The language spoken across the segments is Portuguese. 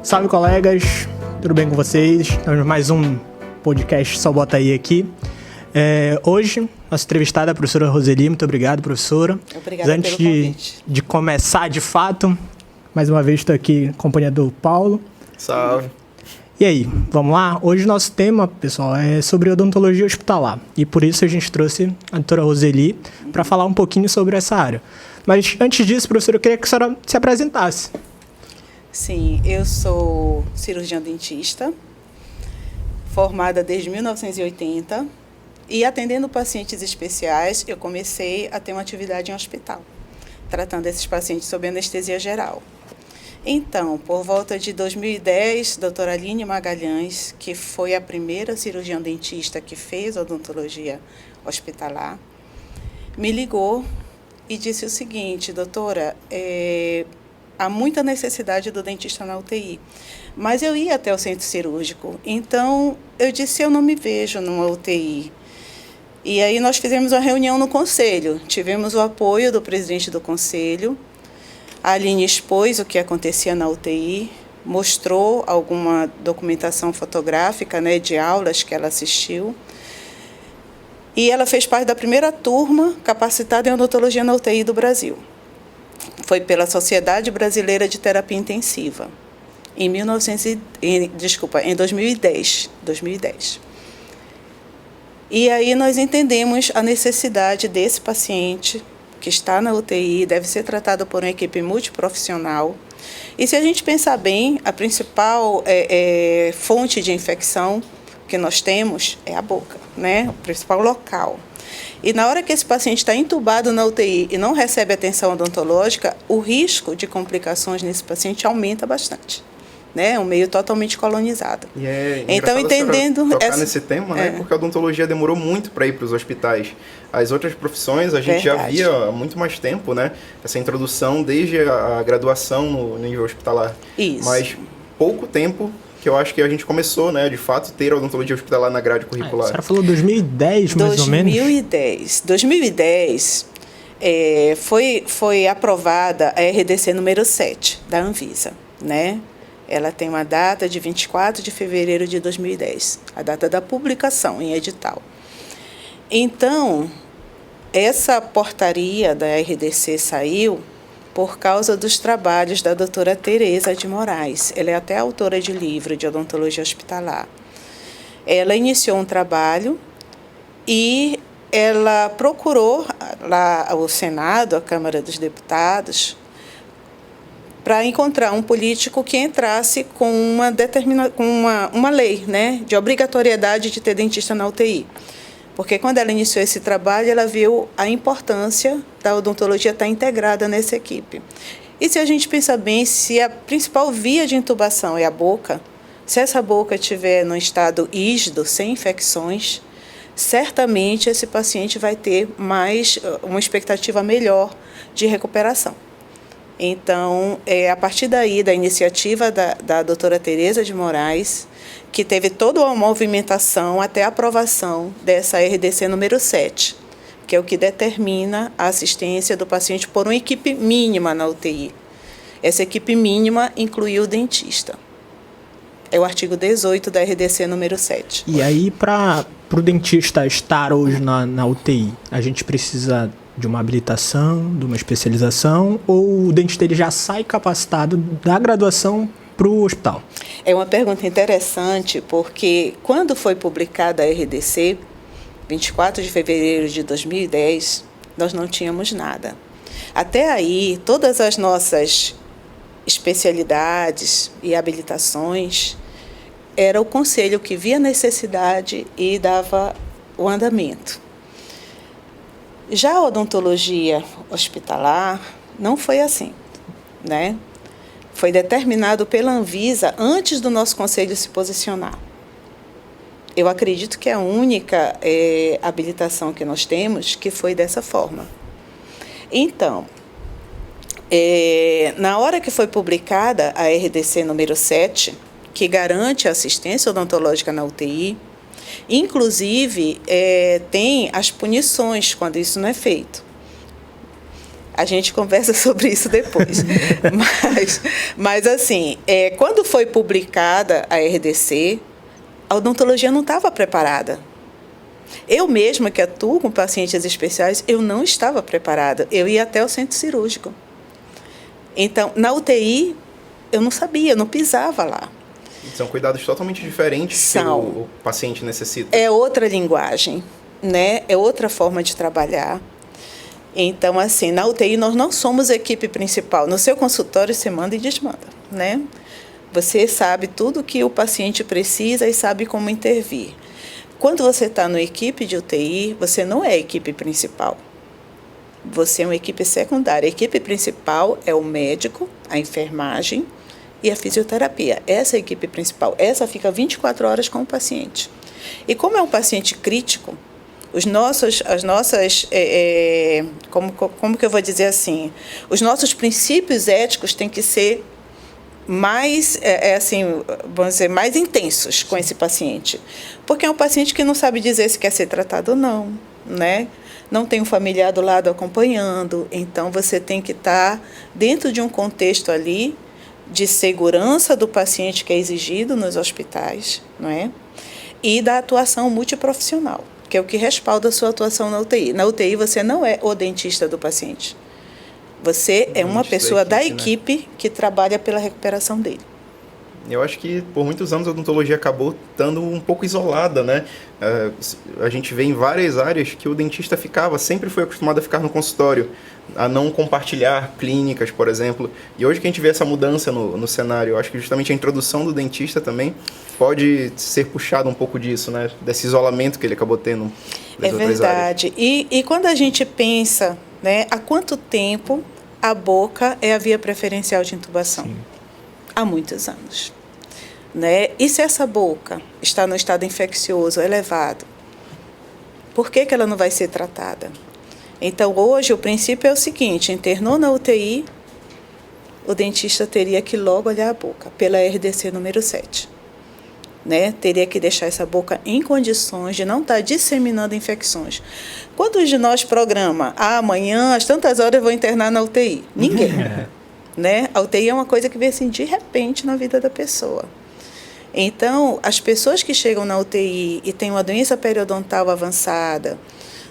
Salve, colegas, tudo bem com vocês? Temos mais um podcast Só Bota Aí aqui. Hoje, nossa entrevistada é a professora Roseli. Muito obrigado, professora. Obrigada Antes pelo convite. de começar de fato, mais uma vez estou aqui em companhia do Paulo. Salve. E aí, vamos lá? Hoje nosso tema, pessoal, é sobre odontologia hospitalar. E por isso a gente trouxe a doutora Roseli para falar um pouquinho sobre essa área. Mas antes disso, professora, eu queria que a senhora se apresentasse. Sim, eu sou cirurgiã dentista, formada desde 1980, e atendendo pacientes especiais, eu comecei a ter uma atividade em hospital, tratando esses pacientes sob anestesia geral. Então, por volta de 2010, a doutora Aline Magalhães, que foi a primeira cirurgiã dentista que fez odontologia hospitalar, me ligou e disse o seguinte: doutora, há muita necessidade do dentista na UTI, mas eu ia até o centro cirúrgico, então eu disse: eu não me vejo numa UTI. E aí nós fizemos uma reunião no conselho, tivemos o apoio do presidente do conselho. A Aline expôs o que acontecia na UTI, mostrou alguma documentação fotográfica, de aulas que ela assistiu. E ela fez parte da primeira turma capacitada em odontologia na UTI do Brasil. Foi pela Sociedade Brasileira de Terapia Intensiva, em 2010. E aí nós entendemos a necessidade desse paciente que está na UTI, deve ser tratado por uma equipe multiprofissional. E se a gente pensar bem, a principal fonte de infecção que nós temos é a boca, o principal local. E na hora que esse paciente está entubado na UTI e não recebe atenção odontológica, o risco de complicações nesse paciente aumenta bastante. É um meio totalmente colonizado. E é então, entendendo tocar nesse tema, porque a odontologia demorou muito para ir para os hospitais. As outras profissões a gente já via há muito mais tempo, essa introdução desde a graduação no nível hospitalar. Isso. Mas pouco tempo que eu acho que a gente começou, de fato, ter a odontologia hospitalar na grade curricular. A senhora falou 2010, mais ou menos? 2010 foi aprovada a RDC número 7 da Anvisa, Ela tem uma data de 24 de fevereiro de 2010, a data da publicação em edital. Então, essa portaria da RDC saiu por causa dos trabalhos da doutora Tereza de Moraes. Ela é até autora de livro de odontologia hospitalar. Ela iniciou um trabalho e ela procurou lá o Senado, a Câmara dos Deputados, para encontrar um político que entrasse com uma lei, de obrigatoriedade de ter dentista na UTI. Porque quando ela iniciou esse trabalho, ela viu a importância da odontologia estar integrada nessa equipe. E se a gente pensar bem, se a principal via de intubação é a boca, se essa boca estiver no estado rígido, sem infecções, certamente esse paciente vai ter uma expectativa melhor de recuperação. Então, a partir daí, da iniciativa da doutora Tereza de Moraes, que teve toda uma movimentação até a aprovação dessa RDC número 7, que é o que determina a assistência do paciente por uma equipe mínima na UTI. Essa equipe mínima incluiu o dentista. É o artigo 18 da RDC número 7. E aí, para o dentista estar hoje na UTI, a gente precisa de uma habilitação, de uma especialização, ou o dentista ele já sai capacitado da graduação para o hospital? É uma pergunta interessante, porque quando foi publicada a RDC, 24 de fevereiro de 2010, nós não tínhamos nada. Até aí, todas as nossas especialidades e habilitações, era o conselho que via necessidade e dava o andamento. Já a odontologia hospitalar não foi assim, Foi determinado pela Anvisa antes do nosso conselho se posicionar. Eu acredito que é a única habilitação que nós temos que foi dessa forma. Então, na hora que foi publicada a RDC número 7, que garante a assistência odontológica na UTI, inclusive tem as punições quando isso não é feito. A gente conversa sobre isso depois. mas assim, quando foi publicada a RDC, a odontologia não estava preparada. Eu mesma, que atuo com pacientes especiais, eu não estava preparada. Eu ia até o centro cirúrgico. Então, na UTI, eu não sabia, eu não pisava lá. São cuidados totalmente diferentes que o paciente necessita. É outra linguagem, né? É outra forma de trabalhar. Então, assim, na UTI nós não somos a equipe principal. No seu consultório você manda e desmanda, né? Você sabe tudo que o paciente precisa e sabe como intervir. Quando você está na equipe de UTI, você não é a equipe principal. Você é uma equipe secundária. A equipe principal é o médico, a enfermagem e a fisioterapia. Essa é a equipe principal. Essa fica 24 horas com o paciente. E como é um paciente crítico, como que eu vou dizer assim? Os nossos princípios éticos têm que ser mais, vamos dizer, mais intensos com esse paciente. Porque é um paciente que não sabe dizer se quer ser tratado ou não, né? Não tem um familiar do lado acompanhando. Então, você tem que estar dentro de um contexto ali de segurança do paciente que é exigido nos hospitais, não é? E da atuação multiprofissional, que é o que respalda a sua atuação na UTI. Na UTI, você não é o dentista do paciente. Você é uma pessoa da equipe, né, que trabalha pela recuperação dele. Eu acho que por muitos anos a odontologia acabou estando um pouco isolada, né? A gente vê em várias áreas que o dentista sempre foi acostumado a ficar no consultório, a não compartilhar clínicas, por exemplo. E hoje que a gente vê essa mudança no cenário, eu acho que justamente a introdução do dentista também pode ser puxado um pouco disso, né? Desse isolamento que ele acabou tendo das outras verdade. Áreas. E quando a gente pensa, né, há quanto tempo a boca é a via preferencial de intubação? Sim. Há muitos anos. Né? E se essa boca está no estado infeccioso elevado, por que ela não vai ser tratada? Então, hoje, o princípio é o seguinte: internou na UTI, o dentista teria que logo olhar a boca, pela RDC número 7. Né? Teria que deixar essa boca em condições de não estar disseminando infecções. Quantos de nós programa? Amanhã, às tantas horas, eu vou internar na UTI? Ninguém. Né? A UTI é uma coisa que vem assim de repente na vida da pessoa. Então, as pessoas que chegam na UTI e têm uma doença periodontal avançada,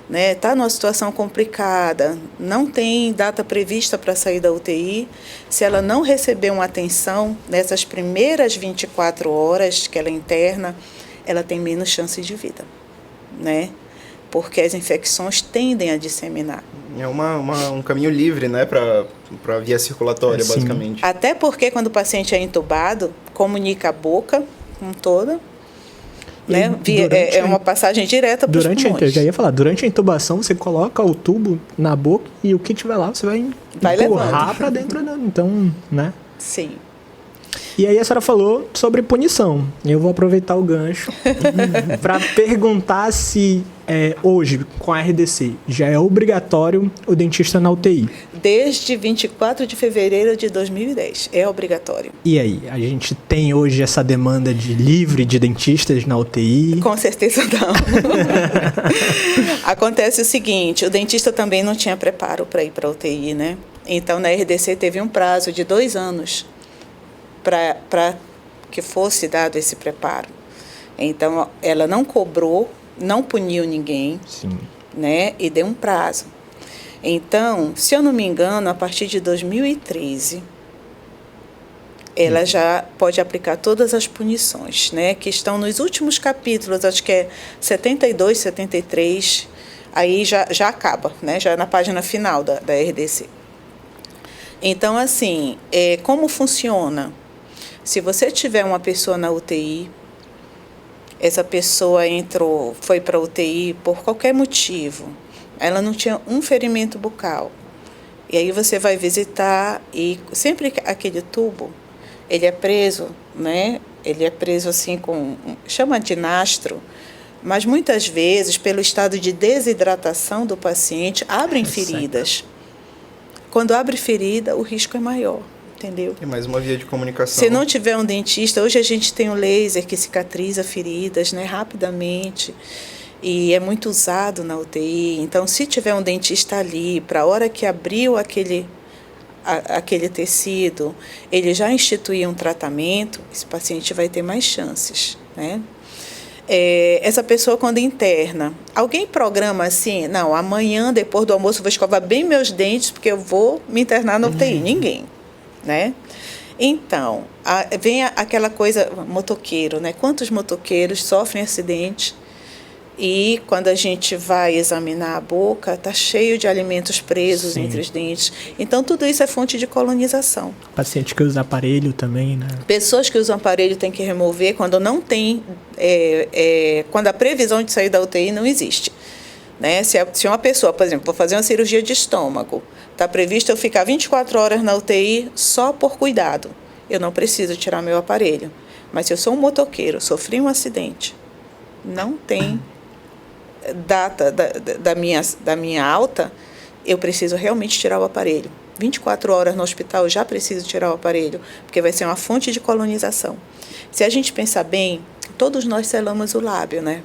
né, tá numa situação complicada, não tem data prevista para sair da UTI, se ela não receber uma atenção nessas primeiras 24 horas que ela interna, ela tem menos chance de vida, né? Porque as infecções tendem a disseminar. É um caminho livre, né, para a via circulatória, basicamente. Até porque quando o paciente é intubado, comunica a boca com toda, né? É uma passagem direta para os pulmões. Eu já ia falar, durante a intubação você coloca o tubo na boca e o que tiver lá você vai empurrar para dentro, então, né? Sim. E aí a senhora falou sobre punição. Eu vou aproveitar o gancho para perguntar se hoje, com a RDC, já é obrigatório o dentista na UTI. Desde 24 de fevereiro de 2010, é obrigatório. E aí, a gente tem hoje essa demanda de livre de dentistas na UTI? Com certeza não. Acontece o seguinte, o dentista também não tinha preparo para ir para a UTI, né? Então, na RDC teve um prazo de 2 anos para que fosse dado esse preparo. Então, ela não cobrou, não puniu ninguém. Sim. Né? E deu um prazo. Então, se eu não me engano, a partir de 2013, ela já pode aplicar todas as punições, né? Que estão nos últimos capítulos, acho que é 72, 73, aí já acaba, né? Já na página final da RDC. Então, assim, como funciona? Se você tiver uma pessoa na UTI, essa pessoa foi para a UTI por qualquer motivo, ela não tinha um ferimento bucal, e aí você vai visitar e sempre aquele tubo, ele é preso, né? Ele é preso assim chama de nastro, mas muitas vezes, pelo estado de desidratação do paciente, abrem feridas. Quando abre ferida, o risco é maior. Entendeu? É mais uma via de comunicação. Se não tiver um dentista, hoje a gente tem um laser que cicatriza feridas, né, rapidamente. e é muito usado na UTI. Então, se tiver um dentista ali, para a hora que abriu aquele tecido, ele já instituir um tratamento, esse paciente vai ter mais chances, né? Essa pessoa, quando interna, alguém programa assim, não, amanhã, depois do almoço, eu vou escovar bem meus dentes, porque eu vou me internar na UTI. Ninguém, né? Então, vem aquela coisa, motoqueiro, né? Quantos motoqueiros sofrem acidente e quando a gente vai examinar a boca, está cheio de alimentos presos Sim. entre os dentes. Então, tudo isso é fonte de colonização. Paciente que usa aparelho também, né? Pessoas que usam aparelho têm que remover quando não tem, quando a previsão de sair da UTI não existe. Né? Se uma pessoa, por exemplo, vou fazer uma cirurgia de estômago, está previsto eu ficar 24 horas na UTI só por cuidado. Eu não preciso tirar meu aparelho. Mas se eu sou um motoqueiro, sofri um acidente, não tem data da minha alta, eu preciso realmente tirar o aparelho. 24 horas no hospital eu já preciso tirar o aparelho, porque vai ser uma fonte de colonização. Se a gente pensar bem, todos nós selamos o lábio, né?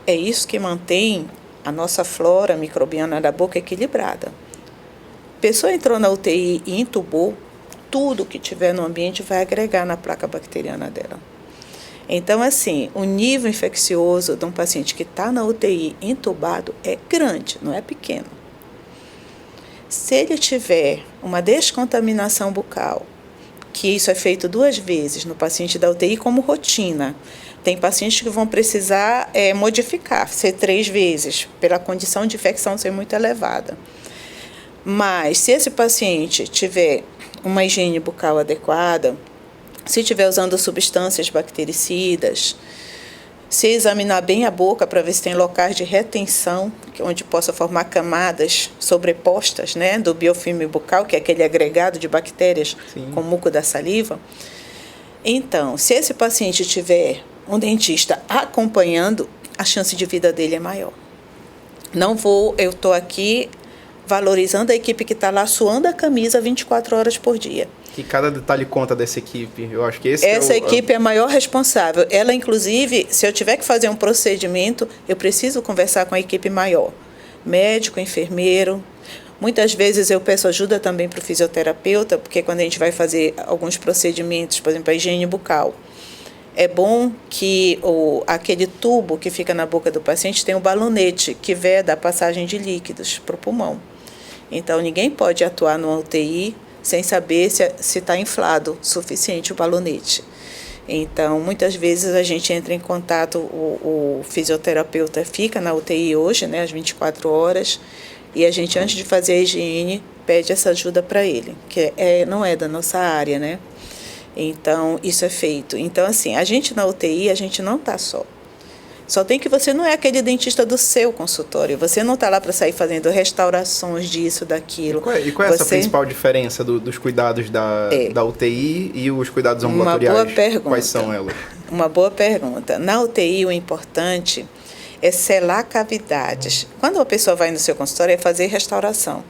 É isso que mantém a nossa flora microbiana da boca equilibrada. A pessoa entrou na UTI e entubou, tudo que tiver no ambiente vai agregar na placa bacteriana dela. Então, assim, o nível infeccioso de um paciente que está na UTI entubado é grande, não é pequeno. Se ele tiver uma descontaminação bucal, que isso é feito 2 vezes no paciente da UTI como rotina, tem pacientes que vão precisar modificar, ser 3 vezes, pela condição de infecção ser muito elevada. Mas, se esse paciente tiver uma higiene bucal adequada, se estiver usando substâncias bactericidas, se examinar bem a boca para ver se tem locais de retenção, onde possa formar camadas sobrepostas, né, do biofilme bucal, que é aquele agregado de bactérias com o muco da saliva. Então, se esse paciente tiver um dentista acompanhando, a chance de vida dele é maior. Eu estou aqui valorizando a equipe que está lá suando a camisa 24 horas por dia. E cada detalhe conta dessa equipe. Eu acho que essa equipe é a maior responsável. Ela, inclusive, se eu tiver que fazer um procedimento, eu preciso conversar com a equipe maior. Médico, enfermeiro. Muitas vezes eu peço ajuda também para o fisioterapeuta, porque quando a gente vai fazer alguns procedimentos, por exemplo, a higiene bucal, é bom que aquele tubo que fica na boca do paciente tenha um balonete que veda a passagem de líquidos para o pulmão. Então, ninguém pode atuar no UTI sem saber se está inflado o suficiente o balonete. Então, muitas vezes a gente entra em contato, o fisioterapeuta fica na UTI hoje, né, às 24 horas, e a gente, antes de fazer a higiene, pede essa ajuda para ele, que não é da nossa área, né? Então, isso é feito. Então, assim, a gente na UTI, a gente não está só. Só tem que você não é aquele dentista do seu consultório. Você não está lá para sair fazendo restaurações disso, daquilo. E qual é essa principal diferença dos cuidados da UTI e os cuidados ambulatoriais? Uma boa pergunta. Quais são elas? Uma boa pergunta. Na UTI, o importante é selar cavidades. Quando a pessoa vai no seu consultório, é fazer restauração.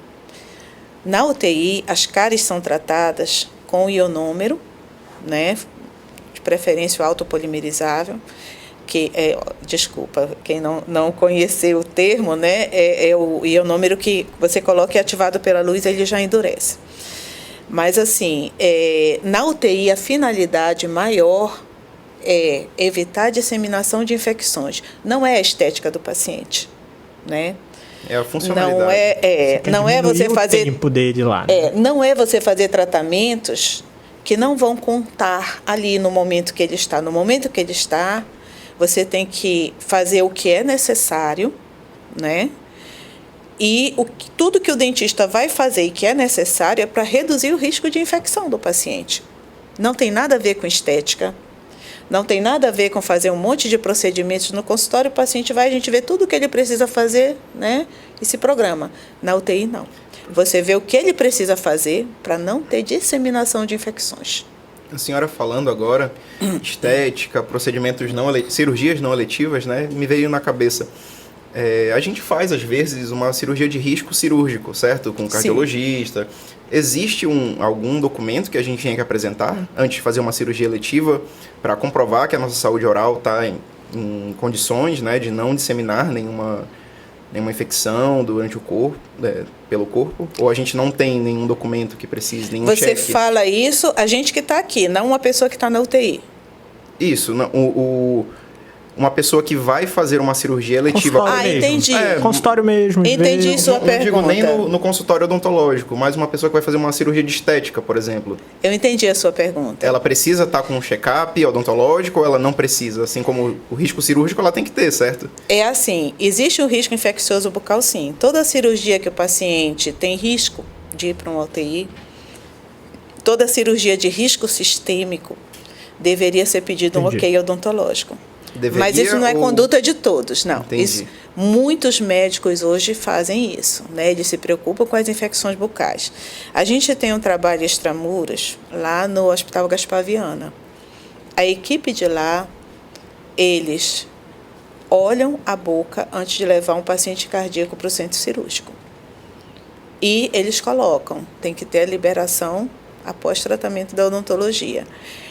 Na UTI, as cáries são tratadas com ionômero, né? De preferência o autopolimerizável, que desculpa, quem não conheceu o termo, né, é o ionômero que você coloca e ativado pela luz, ele já endurece. Mas, assim, na UTI, a finalidade maior é evitar a disseminação de infecções. Não é a estética do paciente, né? É a funcionalidade. Não é você fazer... o tempo dele lá, né? Não é você fazer tratamentos que não vão contar ali no momento que ele está. No momento que ele está, você tem que fazer o que é necessário, né? E tudo que o dentista vai fazer e que é necessário é para reduzir o risco de infecção do paciente. Não tem nada a ver com estética, não tem nada a ver com fazer um monte de procedimentos no consultório. O paciente vai, a gente vê tudo o que ele precisa fazer, né? E se programa. Na UTI, não. Você vê o que ele precisa fazer para não ter disseminação de infecções. A senhora falando agora, estética, procedimentos cirurgias não eletivas, né? Me veio na cabeça. A gente faz, às vezes, uma cirurgia de risco cirúrgico, certo? Com um cardiologista. Sim. Existe algum documento que a gente tem que apresentar antes de fazer uma cirurgia eletiva para comprovar que a nossa saúde oral está em condições, né, de não disseminar nenhuma infecção durante o corpo, pelo corpo, ou a gente não tem nenhum documento que precise, nenhum Você cheque? fala isso, a gente que está aqui, não uma pessoa que está na UTI. Isso, uma pessoa que vai fazer uma cirurgia eletiva. Consultório mesmo. Entendi. Consultório mesmo. Entendi veio- sua Não digo nem pergunta. no consultório odontológico, mas uma pessoa que vai fazer uma cirurgia de estética, por exemplo. Eu entendi a sua pergunta. Ela precisa estar com um check-up odontológico ou ela não precisa? Assim como o risco cirúrgico, ela tem que ter, certo? É assim, existe um risco infeccioso bucal, sim. Toda cirurgia que o paciente tem risco de ir para uma UTI, toda cirurgia de risco sistêmico, deveria ser pedido um Entendi. ok odontológico. Deveria Mas isso não é ou- conduta de todos, não. Entendi. Isso, muitos médicos hoje fazem isso, né? Eles se preocupam com as infecções bucais. A gente tem um trabalho extramuros lá no Hospital Gaspar Viana. A equipe de lá, eles olham a boca antes de levar um paciente cardíaco para o centro cirúrgico. E eles colocam, tem que ter a liberação após tratamento da odontologia.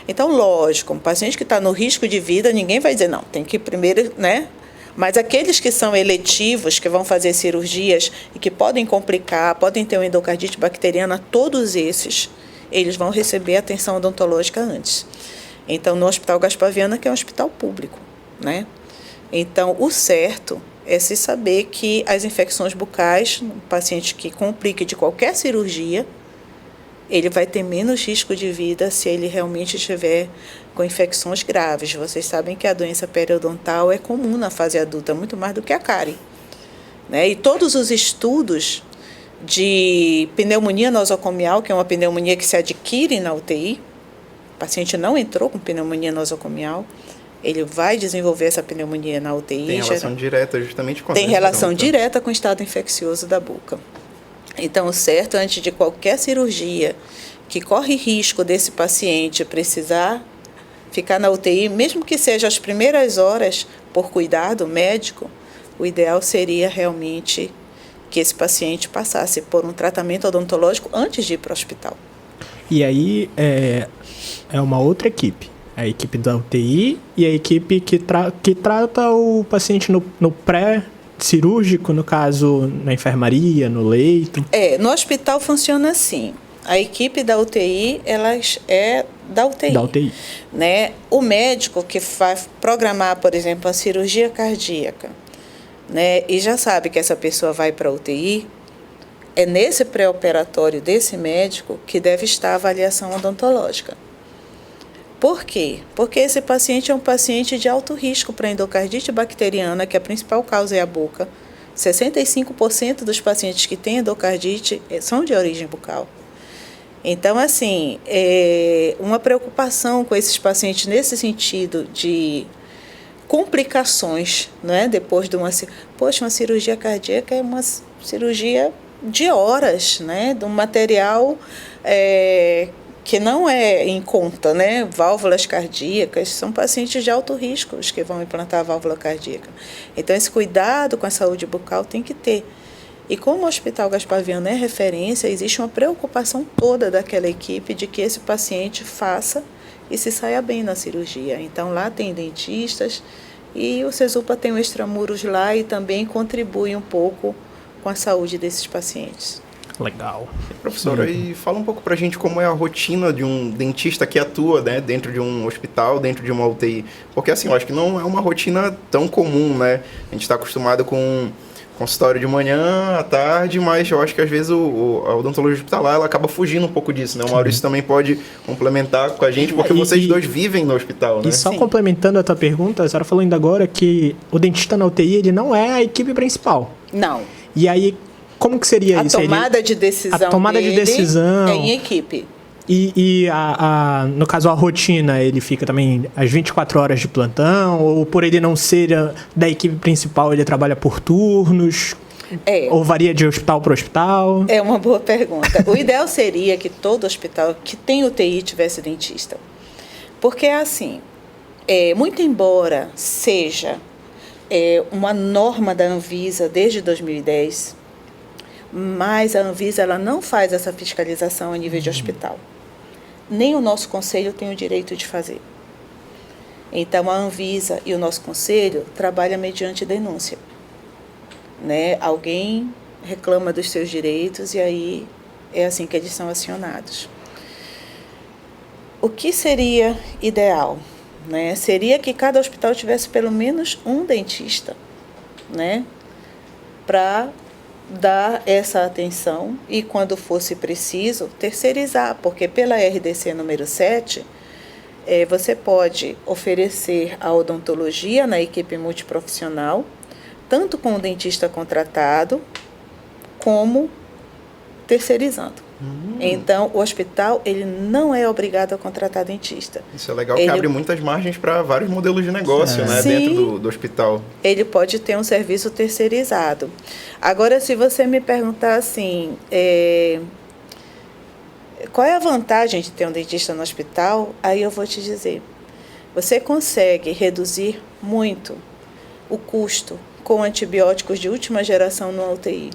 Então, lógico, um paciente que está no risco de vida, ninguém vai dizer, não, tem que ir primeiro, né? Mas aqueles que são eletivos, que vão fazer cirurgias e que podem complicar, podem ter uma endocardite bacteriana, todos esses, eles vão receber atenção odontológica antes. Então, no Hospital Gaspar Viana, que é um hospital público, né? Então, o certo é se saber que as infecções bucais, um paciente que complique de qualquer cirurgia, ele vai ter menos risco de vida se ele realmente estiver com infecções graves. Vocês sabem que a doença periodontal é comum na fase adulta, muito mais do que a cárie, né? E todos os estudos de pneumonia nosocomial, que é uma pneumonia que se adquire na UTI, o paciente não entrou com pneumonia nosocomial, ele vai desenvolver essa pneumonia na UTI. Tem relação direta justamente com a Tem doença, relação então. direta com o estado infeccioso da boca. Então, o certo, antes de qualquer cirurgia que corre risco desse paciente precisar ficar na UTI, mesmo que seja as primeiras horas, por cuidado médico, o ideal seria realmente que esse paciente passasse por um tratamento odontológico antes de ir para o hospital. E aí é uma outra equipe. A equipe da UTI e a equipe que trata o paciente no pré-cirúrgico, no caso, na enfermaria, no leito. No hospital funciona assim. A equipe da UTI, ela é da UTI. Da UTI. Né? O médico que vai programar, por exemplo, a cirurgia cardíaca, né, e já sabe que essa pessoa vai para a UTI, é nesse pré-operatório desse médico que deve estar a avaliação odontológica. Por quê? Porque esse paciente é um paciente de alto risco para endocardite bacteriana, que a principal causa é a boca. 65% dos pacientes que têm endocardite são de origem bucal. Então, assim, uma preocupação com esses pacientes nesse sentido de complicações, né? Depois de uma cirurgia cardíaca é uma cirurgia de horas, né? De um material que não é em conta, né? Válvulas cardíacas, são pacientes de alto risco os que vão implantar a válvula cardíaca. Então, esse cuidado com a saúde bucal tem que ter. E como o Hospital Gaspar Viana é referência, existe uma preocupação toda daquela equipe de que esse paciente faça e se saia bem na cirurgia. Então, lá tem dentistas e o Cesupa tem um extramuros lá e também contribui um pouco com a saúde desses pacientes. Legal. Professora, e fala um pouco pra gente como é a rotina de um dentista que atua, né, dentro de um hospital, dentro de uma UTI. Porque, assim, eu acho que não é uma rotina tão comum, né? A gente está acostumado com consultório de manhã, à tarde, mas eu acho que às vezes a odontologia hospitalar ela acaba fugindo um pouco disso, né? O Maurício também pode complementar com a gente, porque vocês dois vivem no hospital, né? E só Sim. complementando a tua pergunta, a senhora falou ainda agora que o dentista na UTI ele não é a equipe principal. Não. E aí, como que seria isso? A tomada de decisão A tomada de dele decisão. é em equipe. E no caso, a rotina, ele fica também às 24 horas de plantão? Ou por ele não ser da equipe principal, ele trabalha por turnos? Ou varia de hospital para hospital? É uma boa pergunta. O ideal seria que todo hospital que tem UTI tivesse dentista. Porque, assim, muito embora seja uma norma da Anvisa desde 2010, mas a Anvisa ela não faz essa fiscalização a nível de hospital. Nem o nosso conselho tem o direito de fazer. Então, a Anvisa e o nosso conselho trabalham mediante denúncia, né? Alguém reclama dos seus direitos e aí é assim que eles são acionados. O que seria ideal, né? Seria que cada hospital tivesse pelo menos um dentista, né? Para dar essa atenção e, quando fosse preciso, terceirizar, porque pela RDC número 7, você pode oferecer a odontologia na equipe multiprofissional, tanto com o dentista contratado, como terceirizando. Então, o hospital ele não é obrigado a contratar dentista. Isso é legal, que abre muitas margens para vários modelos de negócio, né, Sim, dentro do hospital. Ele pode ter um serviço terceirizado. Agora, se você me perguntar assim, qual é a vantagem de ter um dentista no hospital, aí eu vou te dizer. Você consegue reduzir muito o custo com antibióticos de última geração no UTI.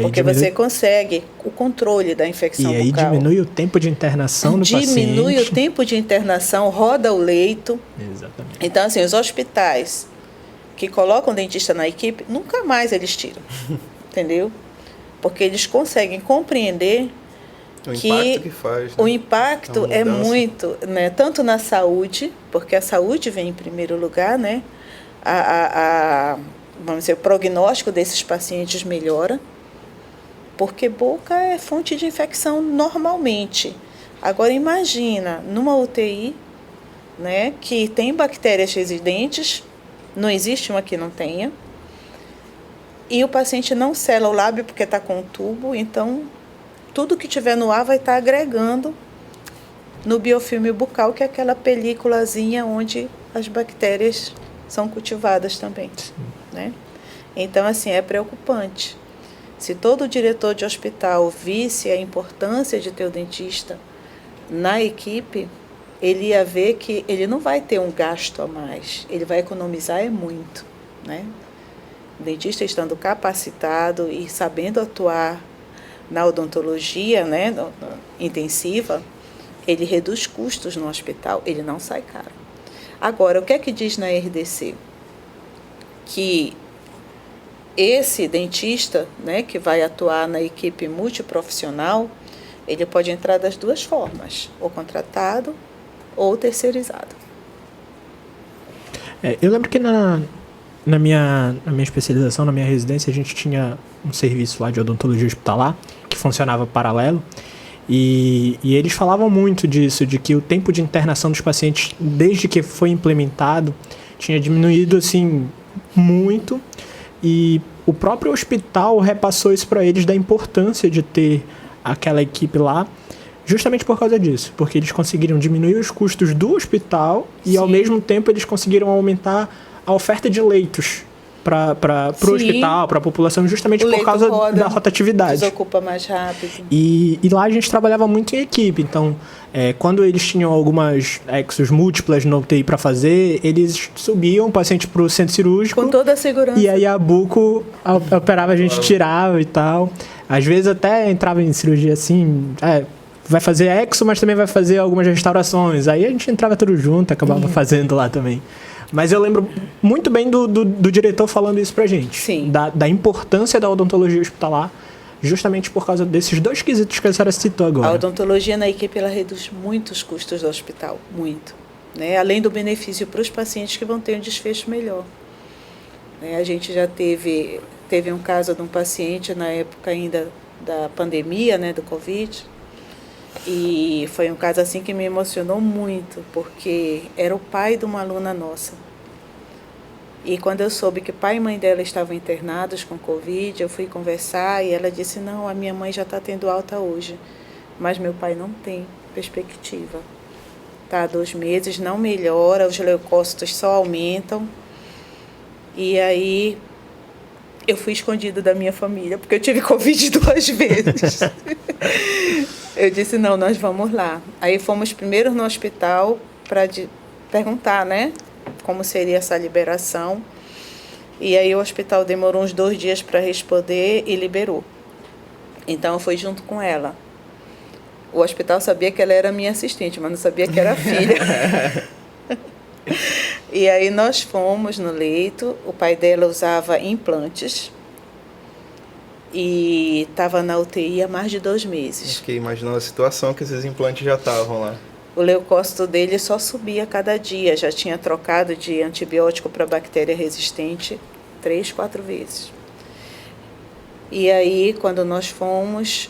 Porque você consegue o controle da infecção bucal. E aí diminui o tempo de internação do paciente. Diminui o tempo de internação, roda o leito. Exatamente. Então, assim, os hospitais que colocam dentista na equipe, nunca mais eles tiram. Entendeu? Porque eles conseguem compreender o impacto que faz. Né? O impacto é muito, né? Tanto na saúde, porque a saúde vem em primeiro lugar, né? Vamos dizer, o prognóstico desses pacientes melhora, porque boca é fonte de infecção normalmente. Agora imagina, numa UTI, né, que tem bactérias residentes, não existe uma que não tenha, e o paciente não sela o lábio porque está com o tubo, então tudo que tiver no ar vai estar agregando no biofilme bucal, que é aquela películazinha onde as bactérias são cultivadas também, né? Então, assim, é preocupante. Se todo diretor de hospital visse a importância de ter o dentista na equipe, ele ia ver que ele não vai ter um gasto a mais, ele vai economizar muito, né? O dentista estando capacitado e sabendo atuar na odontologia, né, intensiva, ele reduz custos no hospital, ele não sai caro. Agora, o que é que diz na RDC? Que esse dentista, né, que vai atuar na equipe multiprofissional, ele pode entrar das duas formas, ou contratado ou terceirizado. Eu lembro que na minha especialização, na minha residência, a gente tinha um serviço lá de odontologia hospitalar, que funcionava paralelo, e eles falavam muito disso, de que o tempo de internação dos pacientes, desde que foi implementado, tinha diminuído, assim, muito, e o próprio hospital repassou isso para eles, da importância de ter aquela equipe lá, justamente por causa disso, porque eles conseguiram diminuir os custos do hospital e, ao mesmo tempo, eles conseguiram aumentar a oferta de leitos para o hospital, para a população, justamente por causa da rotatividade. Desocupa mais rápido. E lá a gente trabalhava muito em equipe, então quando eles tinham algumas exos múltiplas no UTI para fazer, eles subiam o paciente para o centro cirúrgico. Com toda a segurança. E aí a buco operava, a gente tirava e tal. Às vezes até entrava em cirurgia assim, vai fazer exo, mas também vai fazer algumas restaurações. Aí a gente entrava tudo junto, acabava fazendo lá também. Mas eu lembro muito bem do diretor falando isso pra gente. Sim. Da importância da odontologia hospitalar, justamente por causa desses dois quesitos que a senhora citou agora. A odontologia na equipe, ela reduz muito os custos do hospital, muito. Né? Além do benefício para os pacientes que vão ter um desfecho melhor. Né? A gente já teve um caso de um paciente na época ainda da pandemia, né, do Covid, e foi um caso assim que me emocionou muito, porque era o pai de uma aluna nossa. E quando eu soube que pai e mãe dela estavam internados com Covid, eu fui conversar e ela disse, não, a minha mãe já está tendo alta hoje, mas meu pai não tem perspectiva. Está há 2 meses, não melhora, os leucócitos só aumentam. E aí eu fui escondida da minha família, porque eu tive Covid 2 vezes. Eu disse, não, nós vamos lá. Aí fomos primeiro no hospital para perguntar, né, como seria essa liberação. E aí o hospital demorou uns 2 dias para responder e liberou. Então eu fui junto com ela. O hospital sabia que ela era minha assistente, mas não sabia que era a filha. E aí nós fomos no leito, o pai dela usava implantes e estava na UTI há mais de 2 meses. Fiquei imaginando a situação que esses implantes já estavam lá. O leucócito dele só subia cada dia, já tinha trocado de antibiótico para bactéria resistente 3, 4 vezes. E aí, quando nós fomos,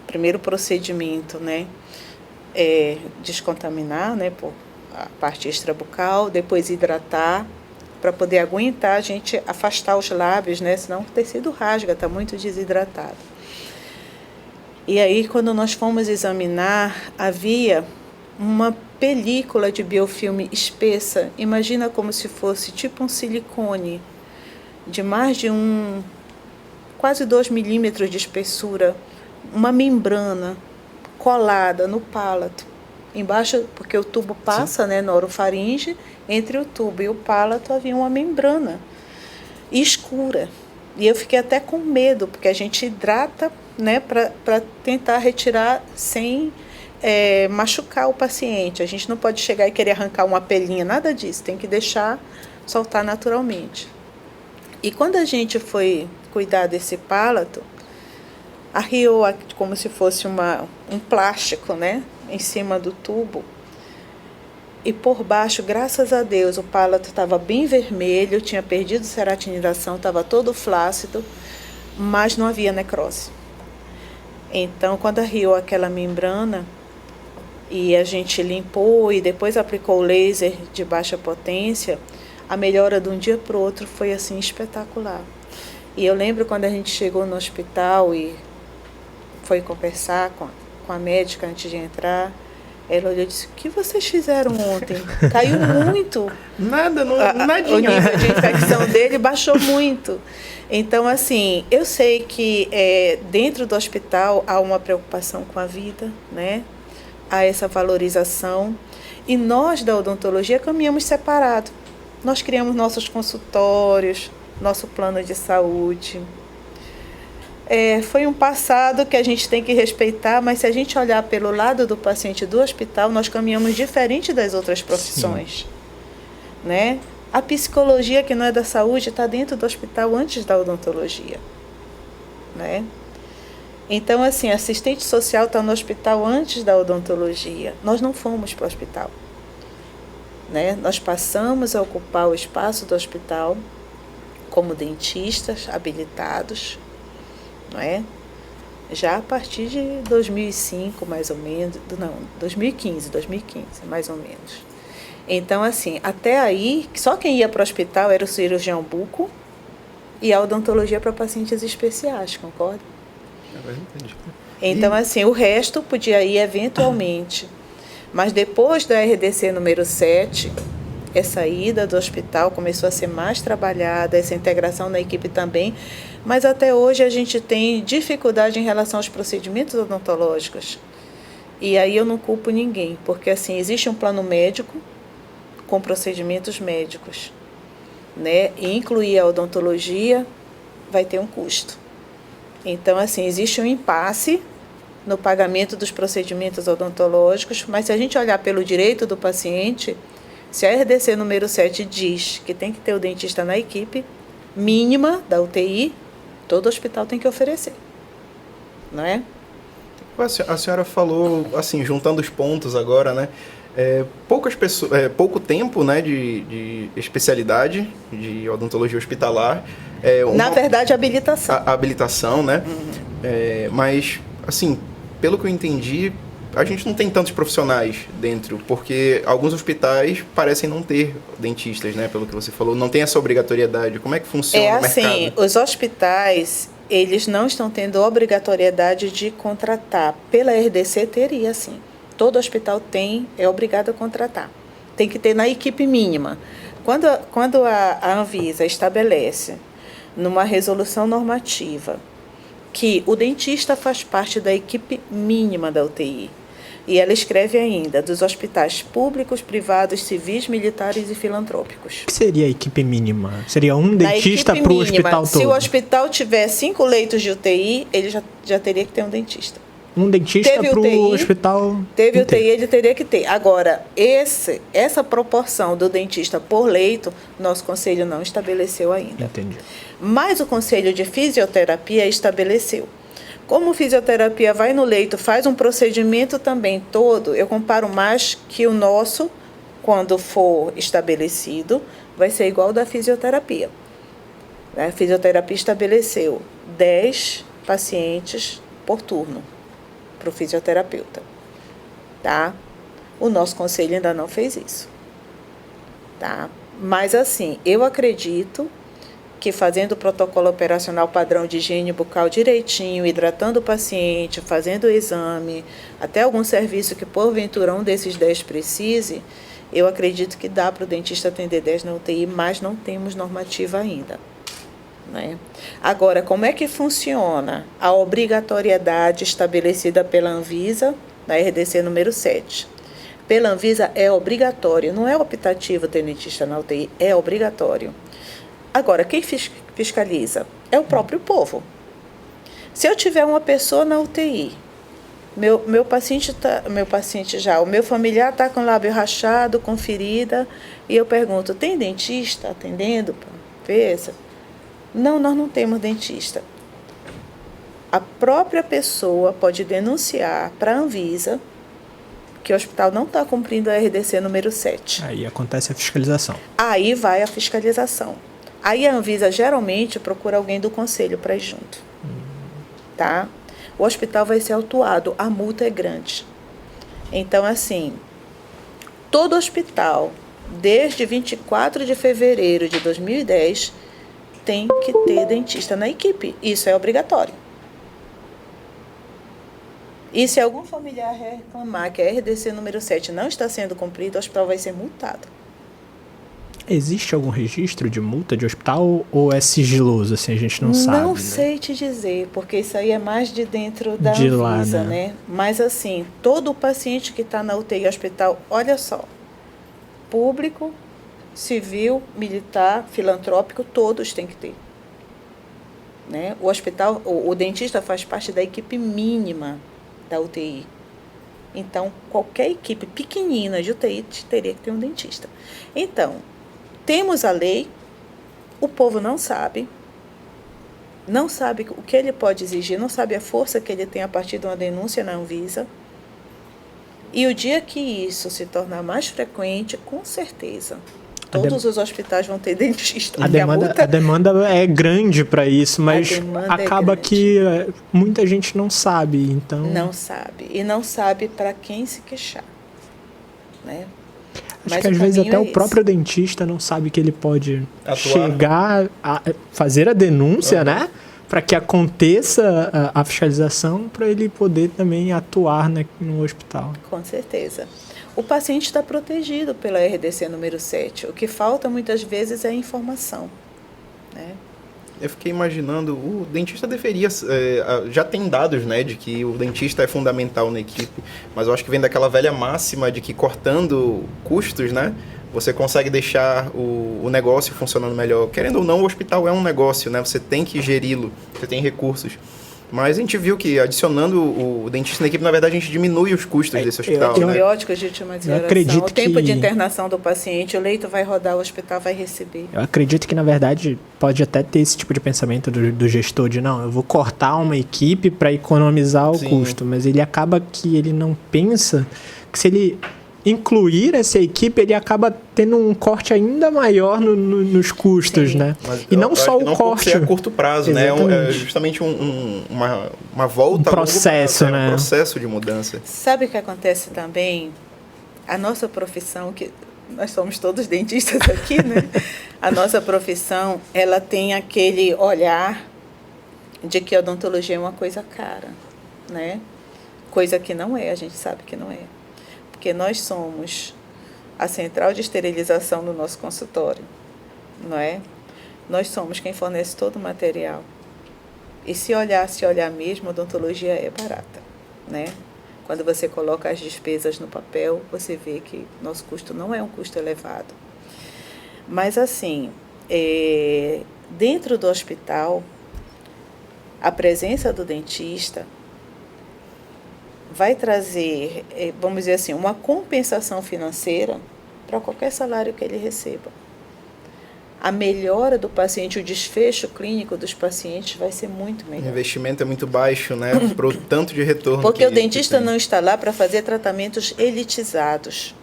primeiro procedimento, né, descontaminar, né, por a parte extrabucal, depois hidratar, para poder aguentar a gente afastar os lábios, né, senão o tecido rasga, está muito desidratado. E aí, quando nós fomos examinar, havia uma película de biofilme espessa, imagina como se fosse tipo um silicone, de mais de quase 2 milímetros de espessura, uma membrana colada no palato. Embaixo, porque o tubo passa, né, na orofaringe, entre o tubo e o palato havia uma membrana escura. E eu fiquei até com medo, porque a gente hidrata, né, para tentar retirar sem machucar o paciente. A gente não pode chegar e querer arrancar uma pelinha, nada disso, tem que deixar soltar naturalmente. E quando a gente foi cuidar desse palato, arriou como se fosse um plástico, né, em cima do tubo. E por baixo, graças a Deus, o palato estava bem vermelho, tinha perdido ceratinização, estava todo flácido, mas não havia necrose. Então, quando arriou aquela membrana e a gente limpou e depois aplicou o laser de baixa potência, a melhora de um dia para o outro foi assim espetacular. E eu lembro quando a gente chegou no hospital e foi conversar com a médica antes de entrar, ela olhou e disse: o que vocês fizeram ontem? Caiu muito. Nada, nadinha. O nível de infecção dele baixou muito. Então, assim, eu sei que dentro do hospital há uma preocupação com a vida, né? Há essa valorização. E nós, da odontologia, caminhamos separados. Nós criamos nossos consultórios, nosso plano de saúde. Foi um passado que a gente tem que respeitar, mas se a gente olhar pelo lado do paciente do hospital, nós caminhamos diferente das outras profissões. Né? A psicologia, que não é da saúde, está dentro do hospital antes da odontologia. Né? Então, assim, assistente social está no hospital antes da odontologia. Nós não fomos para o hospital. Né? Nós passamos a ocupar o espaço do hospital como dentistas habilitados, não é? Já a partir de 2005, mais ou menos, não, 2015, mais ou menos. Então, assim, até aí, só quem ia para o hospital era o cirurgião buco e a odontologia para pacientes especiais, concorda? Então, assim, o resto podia ir eventualmente. Mas depois da RDC número 7, essa ida do hospital começou a ser mais trabalhada, essa integração na equipe também, mas até hoje a gente tem dificuldade em relação aos procedimentos odontológicos. E aí eu não culpo ninguém, porque assim, existe um plano médico com procedimentos médicos, né? E incluir a odontologia vai ter um custo. Então, assim, existe um impasse no pagamento dos procedimentos odontológicos, mas se a gente olhar pelo direito do paciente, se a RDC número 7 diz que tem que ter o dentista na equipe mínima da UTI, todo hospital tem que oferecer, não é? A senhora falou, assim, juntando os pontos agora, né? Poucas pessoas, pouco tempo, né, de especialidade de odontologia hospitalar. Na verdade, habilitação. A habilitação, né? Mas, assim, pelo que eu entendi, a gente não tem tantos profissionais dentro, porque alguns hospitais parecem não ter dentistas, né? Pelo que você falou, não tem essa obrigatoriedade. Como é que funciona o mercado? Assim, os hospitais, eles não estão tendo obrigatoriedade de contratar. Pela RDC, teria, sim. Todo hospital é obrigado a contratar. Tem que ter na equipe mínima. Quando a Anvisa estabelece, numa resolução normativa, que o dentista faz parte da equipe mínima da UTI, e ela escreve ainda, dos hospitais públicos, privados, civis, militares e filantrópicos. O que seria a equipe mínima? Seria um dentista para o hospital todo? Se o hospital tiver 5 leitos de UTI, ele já teria que ter um dentista. um dentista Teve para o UTI, hospital Teve inteiro. UTI, ele teria que ter. Agora, essa proporção do dentista por leito, nosso conselho não estabeleceu ainda. Entendi. Mas o conselho de fisioterapia estabeleceu. Como fisioterapia vai no leito, faz um procedimento também todo, eu comparo mais que o nosso, quando for estabelecido, vai ser igual ao da fisioterapia. A fisioterapia estabeleceu 10 pacientes por turno para o fisioterapeuta. Tá? O nosso conselho ainda não fez isso. Tá? Mas assim, eu acredito que fazendo o protocolo operacional padrão de higiene bucal direitinho, hidratando o paciente, fazendo o exame, até algum serviço que porventura um desses 10 precise, eu acredito que dá para o dentista atender 10 na UTI, mas não temos normativa ainda. Né? Agora, como é que funciona a obrigatoriedade estabelecida pela Anvisa, na RDC número 7? Pela Anvisa é obrigatório, não é optativo ter dentista na UTI, é obrigatório. Agora, quem fiscaliza? É o próprio povo. Se eu tiver uma pessoa na UTI, meu familiar está com lábio rachado, com ferida, e eu pergunto, tem dentista atendendo? Pensa. Não, nós não temos dentista. A própria pessoa pode denunciar para a Anvisa que o hospital não está cumprindo a RDC número 7. Aí acontece a fiscalização. Aí vai a fiscalização. Aí a Anvisa geralmente procura alguém do conselho para ir junto. Tá? O hospital vai ser autuado, a multa é grande. Então, assim, todo hospital, desde 24 de fevereiro de 2010, tem que ter dentista na equipe. Isso é obrigatório. E se algum familiar reclamar que a RDC número 7 não está sendo cumprida, o hospital vai ser multado. Existe algum registro de multa de hospital ou é sigiloso, assim, a gente não sabe? Não né? sei te dizer, porque isso aí é mais de dentro da De Anvisa, lá, né? Mas assim, todo paciente que está na UTI hospital, olha só, público, civil, militar, filantrópico, todos têm que ter. Né? O hospital, o dentista faz parte da equipe mínima da UTI. Então, qualquer equipe pequenina de UTI teria que ter um dentista. Então, temos a lei, o povo não sabe o que ele pode exigir, não sabe a força que ele tem a partir de uma denúncia na Anvisa. E o dia que isso se tornar mais frequente, com certeza, todos os hospitais vão ter dentista. A demanda é grande para isso, mas acaba que muita gente não sabe, então... Não sabe. E não sabe para quem se queixar. Né? Acho que às vezes até o próprio dentista não sabe que ele pode chegar a fazer a denúncia, né? Para que aconteça a fiscalização, para ele poder também atuar no hospital. Com certeza. O paciente está protegido pela RDC número 7. O que falta muitas vezes é informação. Né? Eu fiquei imaginando, o dentista deveria... já tem dados, né, de que o dentista é fundamental na equipe, mas eu acho que vem daquela velha máxima de que cortando custos, né, você consegue deixar o negócio funcionando melhor. Querendo ou não, o hospital é um negócio, né, você tem que geri-lo, você tem recursos. Mas a gente viu que adicionando o dentista na equipe, na verdade, a gente diminui os custos desse hospital. Antibióticos de última geração, o tempo de internação do paciente, o leito vai rodar, o hospital vai receber. Eu acredito que, na verdade, pode até ter esse tipo de pensamento do gestor de, não, eu vou cortar uma equipe para economizar o custo, mas ele acaba que ele não pensa que se ele incluir essa equipe, ele acaba tendo um corte ainda maior nos custos, né? Mas e não só o não corte. É a curto prazo, exatamente. Né? É justamente uma volta um processo, a longo prazo, né? Um processo de mudança. Sabe o que acontece também? A nossa profissão, que nós somos todos dentistas aqui, né? A nossa profissão, ela tem aquele olhar de que a odontologia é uma coisa cara, né? Coisa que não é, a gente sabe que não é. Porque nós somos a central de esterilização do nosso consultório, não é? Nós somos quem fornece todo o material. E se olhar mesmo, a odontologia é barata, né? Quando você coloca as despesas no papel, você vê que nosso custo não é um custo elevado. Mas, assim, dentro do hospital, a presença do dentista vai trazer, vamos dizer assim, uma compensação financeira para qualquer salário que ele receba. A melhora do paciente, o desfecho clínico dos pacientes vai ser muito melhor. O investimento é muito baixo, né? Pro tanto de retorno. Porque o dentista não está lá para fazer tratamentos elitizados.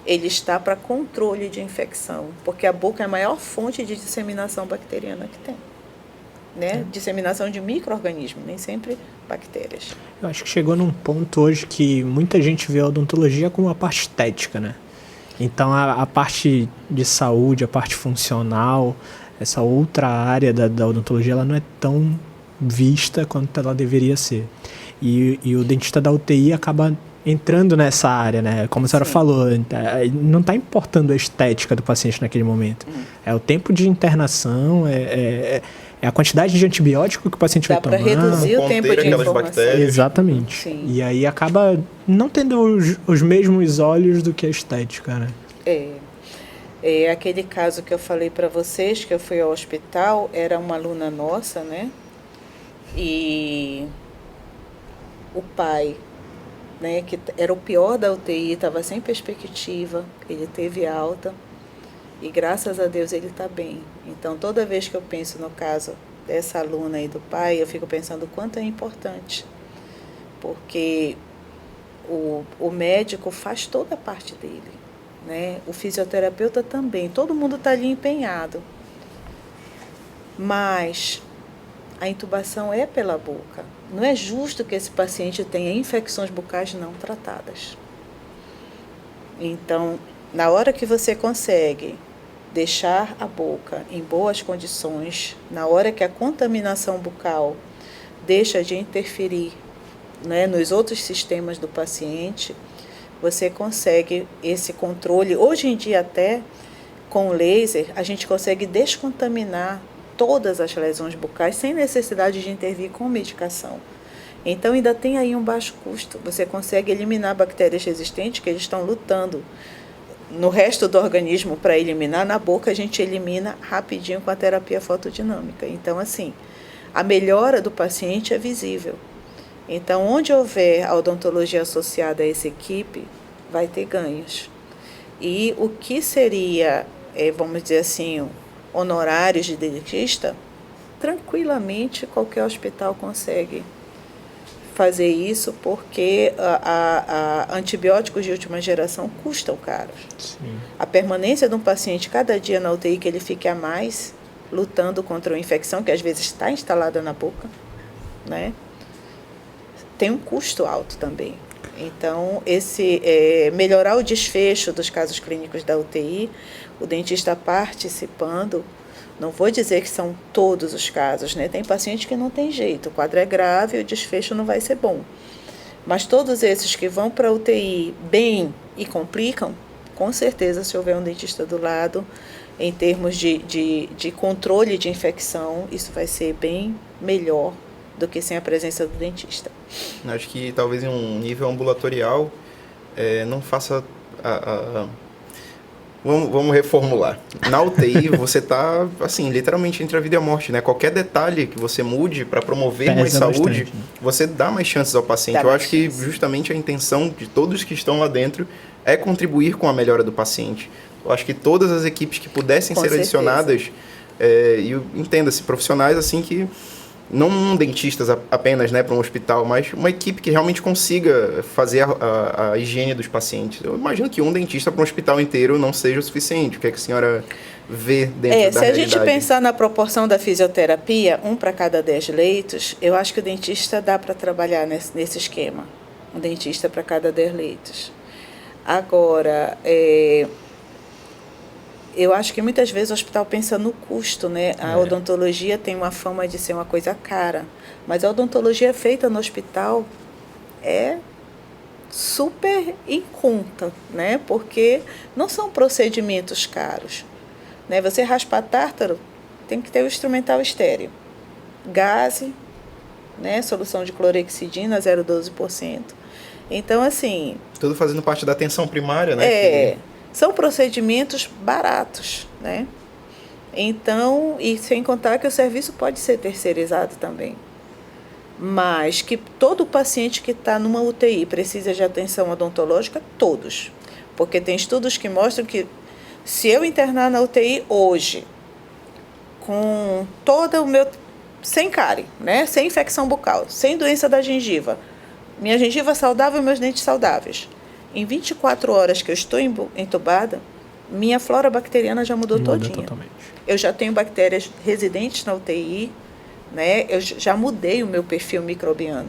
Ele está para controle de infecção, porque a boca é a maior fonte de disseminação bacteriana que tem. Né? Disseminação de micro-organismos, nem sempre bactérias. Eu acho que chegou num ponto hoje que muita gente vê a odontologia como uma parte estética, né? Então, a parte de saúde, a parte funcional, essa outra área da odontologia, ela não é tão vista quanto ela deveria ser. E o dentista da UTI acaba entrando nessa área, né? Como a senhora falou, não está importando a estética do paciente naquele momento. É o tempo de internação, é a quantidade de antibiótico que o paciente vai tomar. Dá para reduzir o tempo de informação. Exatamente. Sim. E aí acaba não tendo os mesmos olhos do que a estética, né? É aquele caso que eu falei para vocês, que eu fui ao hospital, era uma aluna nossa, né? E o pai, né, que era o pior da UTI, estava sem perspectiva, ele teve alta e graças a Deus ele está bem. Então toda vez que eu penso no caso dessa aluna e do pai, eu fico pensando o quanto é importante, porque o médico faz toda a parte dele, né? O fisioterapeuta também, todo mundo está ali empenhado, mas a intubação é pela boca. Não é justo que esse paciente tenha infecções bucais não tratadas. Então, na hora que você consegue deixar a boca em boas condições, na hora que a contaminação bucal deixa de interferir, né, nos outros sistemas do paciente, você consegue esse controle. Hoje em dia, até com o laser, a gente consegue descontaminar todas as lesões bucais sem necessidade de intervir com medicação. Então ainda tem aí um baixo custo. Você consegue eliminar bactérias resistentes que eles estão lutando no resto do organismo para eliminar. Na boca a gente elimina rapidinho com a terapia fotodinâmica. Então assim, a melhora do paciente é visível. Então onde houver a odontologia associada a essa equipe, vai ter ganhos. E o que seria, vamos dizer assim, honorários de dentista, tranquilamente qualquer hospital consegue fazer isso, porque antibióticos de última geração custam caros. Sim. A permanência de um paciente cada dia na UTI, que ele fique a mais lutando contra uma infecção que às vezes está instalada na boca, né, tem um custo alto também. Então, melhorar o desfecho dos casos clínicos da UTI, o dentista participando, não vou dizer que são todos os casos, né? Tem paciente que não tem jeito, o quadro é grave e o desfecho não vai ser bom. Mas todos esses que vão para a UTI bem e complicam, com certeza, se houver um dentista do lado, em termos de controle de infecção, isso vai ser bem melhor do que sem a presença do dentista. Acho que talvez em um nível ambulatorial não faça Vamos reformular. Na UTI você está, assim, literalmente entre a vida e a morte, né? Qualquer detalhe que você mude para promover mais saúde, bastante, né? você dá mais chances ao paciente. Eu acho que justamente a intenção de todos que estão lá dentro é contribuir com a melhora do paciente. Eu acho que todas as equipes que pudessem ser adicionadas, e entenda-se, profissionais assim que não dentistas apenas, né, para um hospital, mas uma equipe que realmente consiga fazer a higiene dos pacientes. Eu imagino que um dentista para um hospital inteiro não seja o suficiente. O que é que a senhora vê dentro da realidade? Se a gente pensar na proporção da fisioterapia, 1 para cada 10 leitos, eu acho que o dentista dá para trabalhar nesse esquema. Um dentista para cada 10 leitos. Agora, eu acho que muitas vezes o hospital pensa no custo, né? A odontologia tem uma fama de ser uma coisa cara, mas a odontologia feita no hospital é super em conta, né? Porque não são procedimentos caros, né? Você raspar tártaro, tem que ter o instrumental estéreo, gaze, né? Solução de clorexidina 0,12%. Então, assim... Tudo fazendo parte da atenção primária, né? São procedimentos baratos, né? Então, e sem contar que o serviço pode ser terceirizado também. Mas que todo paciente que está numa UTI precisa de atenção odontológica, todos. Porque tem estudos que mostram que se eu internar na UTI hoje, com todo o meu... sem cárie, né? Sem infecção bucal, sem doença da gengiva, minha gengiva saudável e meus dentes saudáveis, em 24 horas que eu estou entubada, minha flora bacteriana já mudou todinha. Totalmente. Eu já tenho bactérias residentes na UTI, né? Eu já mudei o meu perfil microbiano.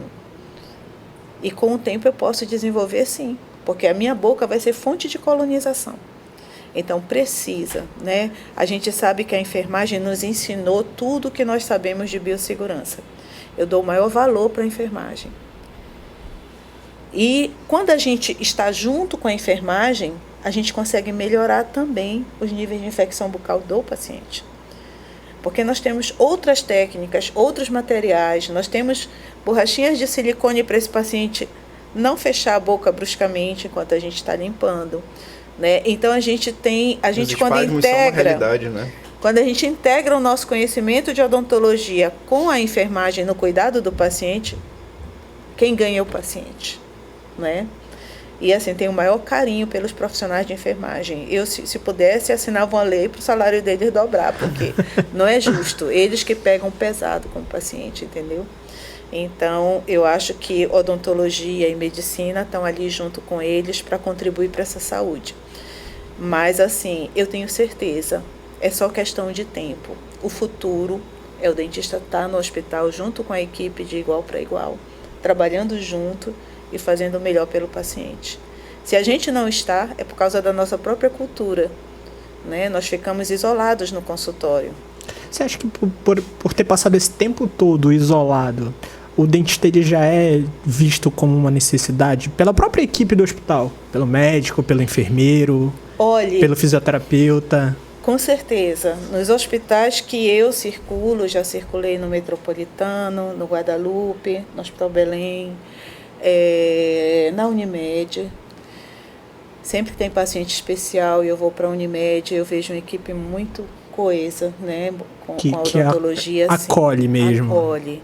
E com o tempo eu posso desenvolver sim, porque a minha boca vai ser fonte de colonização. Então precisa, né? A gente sabe que a enfermagem nos ensinou tudo o que nós sabemos de biossegurança. Eu dou o maior valor para a enfermagem. E quando a gente está junto com a enfermagem, a gente consegue melhorar também os níveis de infecção bucal do paciente. Porque nós temos outras técnicas, outros materiais, nós temos borrachinhas de silicone para esse paciente não fechar a boca bruscamente enquanto a gente está limpando, né? Então a gente quando integra, né? Quando a gente integra o nosso conhecimento de odontologia com a enfermagem no cuidado do paciente, quem ganha é o paciente, né? E assim, tenho o maior carinho pelos profissionais de enfermagem. Eu, se pudesse, assinava uma lei para o salário deles dobrar, porque não é justo. Eles que pegam pesado com o paciente, entendeu? Então, eu acho que odontologia e medicina estão ali junto com eles para contribuir para essa saúde. Mas, assim, eu tenho certeza, é só questão de tempo. O futuro é o dentista estar no hospital junto com a equipe de igual para igual, trabalhando junto e fazendo o melhor pelo paciente. Se a gente não está, é por causa da nossa própria cultura, né? Nós ficamos isolados no consultório. Você acha que por ter passado esse tempo todo isolado, o dentista ele já é visto como uma necessidade pela própria equipe do hospital? Pelo médico, pelo enfermeiro, pelo fisioterapeuta? Com certeza. Nos hospitais que eu circulo, já circulei no Metropolitano, no Guadalupe, no Hospital Belém, na Unimed. Sempre que tem paciente especial e eu vou para a Unimed, eu vejo uma equipe muito coesa, né? Com a odontologia. Que acolhe mesmo. Acolhe.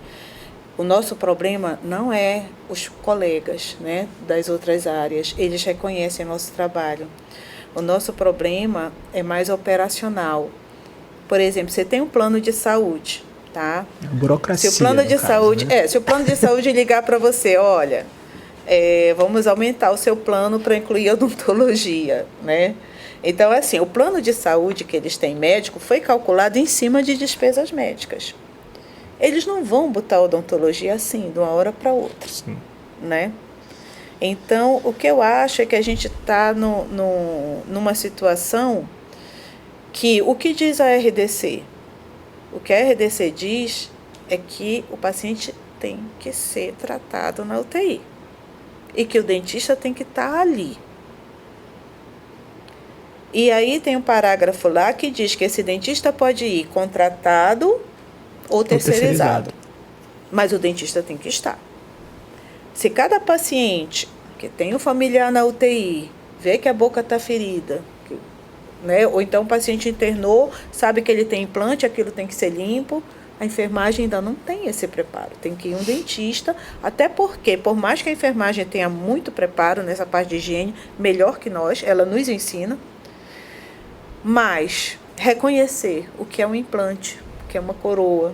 O nosso problema não é os colegas, né, das outras áreas. Eles reconhecem nosso trabalho. O nosso problema é mais operacional. Por exemplo, você tem um plano de saúde, tá? Burocracia. Se o plano de saúde, né? Se o plano de saúde ligar para você, olha, vamos aumentar o seu plano para incluir odontologia, né? Então, assim, o plano de saúde que eles têm médico foi calculado em cima de despesas médicas. Eles não vão botar odontologia assim, de uma hora para outra, né? Então, o que eu acho é que a gente está numa situação que o que diz a RDC? O que a RDC diz é que o paciente tem que ser tratado na UTI e que o dentista tem que estar ali. E aí tem um parágrafo lá que diz que esse dentista pode ir contratado ou terceirizado, mas o dentista tem que estar. Se cada paciente que tem um familiar na UTI vê que a boca está ferida, né, ou então o paciente internou, sabe que ele tem implante, aquilo tem que ser limpo, a enfermagem ainda não tem esse preparo. Tem que ir um dentista, até porque, por mais que a enfermagem tenha muito preparo nessa parte de higiene, melhor que nós, ela nos ensina, mas reconhecer o que é um implante, o que é uma coroa,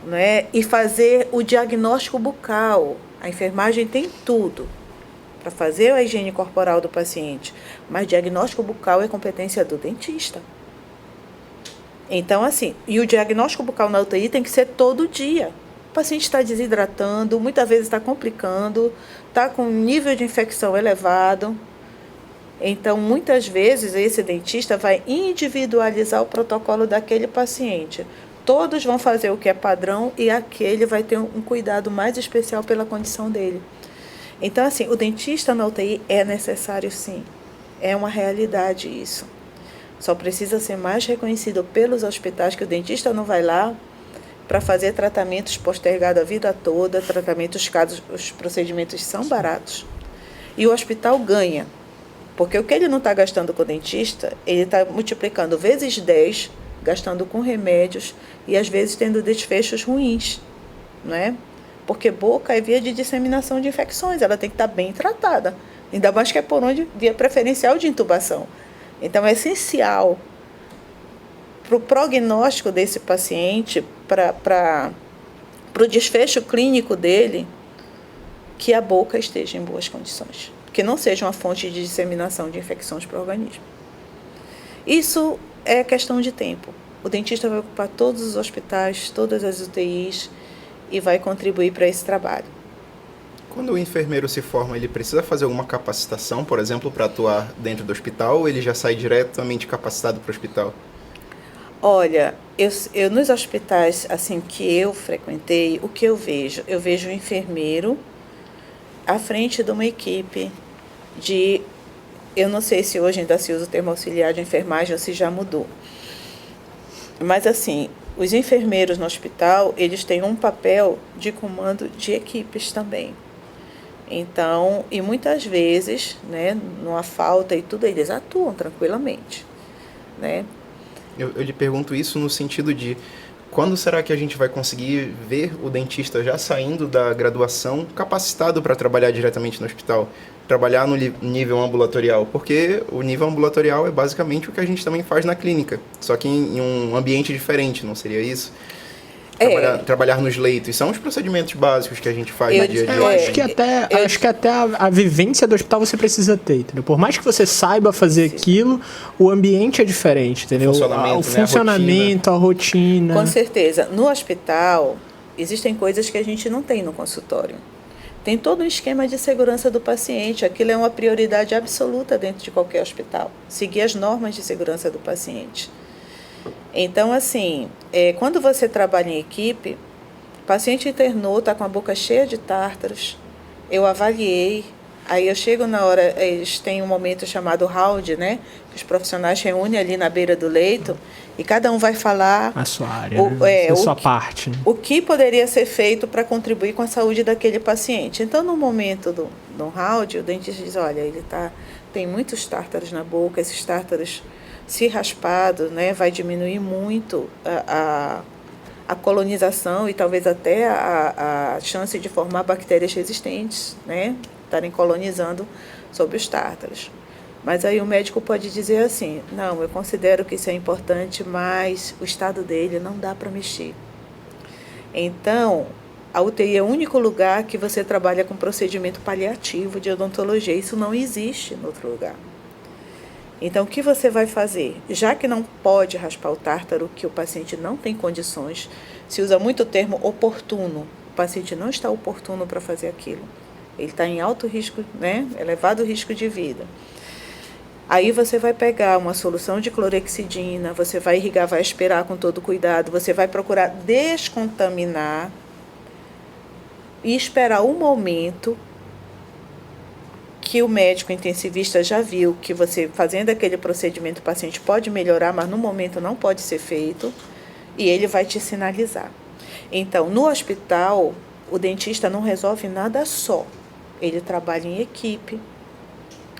né, e fazer o diagnóstico bucal. A enfermagem tem tudo para fazer a higiene corporal do paciente, mas diagnóstico bucal é competência do dentista. Então, assim, e o diagnóstico bucal na UTI tem que ser todo dia. O paciente está desidratando, muitas vezes está complicando, está com um nível de infecção elevado. Então, muitas vezes, esse dentista vai individualizar o protocolo daquele paciente. Todos vão fazer o que é padrão e aquele vai ter um cuidado mais especial pela condição dele. Então, assim, o dentista na UTI é necessário, sim. É uma realidade isso. Só precisa ser mais reconhecido pelos hospitais, que o dentista não vai lá para fazer tratamentos postergados a vida toda, tratamentos caros, os procedimentos são baratos. E o hospital ganha, porque o que ele não está gastando com o dentista, ele está multiplicando vezes 10, gastando com remédios e às vezes tendo desfechos ruins, não é? porque boca é via de disseminação de infecções, ela tem que estar bem tratada, ainda mais que é por onde via preferencial de intubação. Então, é essencial para o prognóstico desse paciente, para o desfecho clínico dele, que a boca esteja em boas condições, que não seja uma fonte de disseminação de infecções para o organismo. Isso é questão de tempo. O dentista vai ocupar todos os hospitais, todas as UTIs e vai contribuir para esse trabalho. Quando o enfermeiro se forma, ele precisa fazer alguma capacitação, por exemplo, para atuar dentro do hospital, ou ele já sai diretamente capacitado para o hospital? Olha, eu nos hospitais assim que eu frequentei, o que eu vejo? Eu vejo o enfermeiro à frente de uma equipe de... Eu não sei se hoje ainda se usa o termo auxiliar de enfermagem ou se já mudou. Mas, assim, os enfermeiros no hospital, eles têm um papel de comando de equipes também. Então, e muitas vezes, né, numa falta e tudo, eles atuam tranquilamente, né? Eu lhe pergunto isso no sentido de quando será que a gente vai conseguir ver o dentista já saindo da graduação capacitado para trabalhar diretamente no hospital, trabalhar no nível ambulatorial? Porque o nível ambulatorial é basicamente o que a gente também faz na clínica, só que em um ambiente diferente, não seria isso? Trabalhar nos leitos, são os procedimentos básicos que a gente faz no dia a dia. Eu acho que até a vivência do hospital você precisa ter, entendeu? Por mais que você saiba fazer aquilo, o ambiente é diferente, entendeu? O funcionamento, a rotina. Com certeza. No hospital, existem coisas que a gente não tem no consultório. Tem todo um esquema de segurança do paciente. Aquilo é uma prioridade absoluta dentro de qualquer hospital. Seguir as normas de segurança do paciente. Então, assim, quando você trabalha em equipe, o paciente internou, está com a boca cheia de tártaros, eu avaliei, aí eu chego na hora, eles têm um momento chamado round, né? Que os profissionais reúnem ali na beira do leito e cada um vai falar... A sua área, a sua parte. O que poderia ser feito para contribuir com a saúde daquele paciente. Então, no momento do round, o dentista diz, olha, ele tem muitos tártaros na boca, esses tártaros... Se raspado, né, vai diminuir muito a colonização e talvez até a chance de formar bactérias resistentes, né, estarem colonizando sobre os tártaros. Mas aí o médico pode dizer assim, não, eu considero que isso é importante, mas o estado dele não dá para mexer. Então, a UTI é o único lugar que você trabalha com procedimento paliativo de odontologia. Isso não existe em outro lugar. Então, o que você vai fazer? Já que não pode raspar o tártaro, que o paciente não tem condições, se usa muito o termo oportuno. O paciente não está oportuno para fazer aquilo. Ele está em alto risco, né? Elevado risco de vida. Aí você vai pegar uma solução de clorexidina, você vai irrigar, vai aspirar com todo cuidado, você vai procurar descontaminar e esperar um momento que o médico intensivista já viu que você fazendo aquele procedimento o paciente pode melhorar, mas no momento não pode ser feito, e ele vai te sinalizar. Então, no hospital, o dentista não resolve nada só. Ele trabalha em equipe,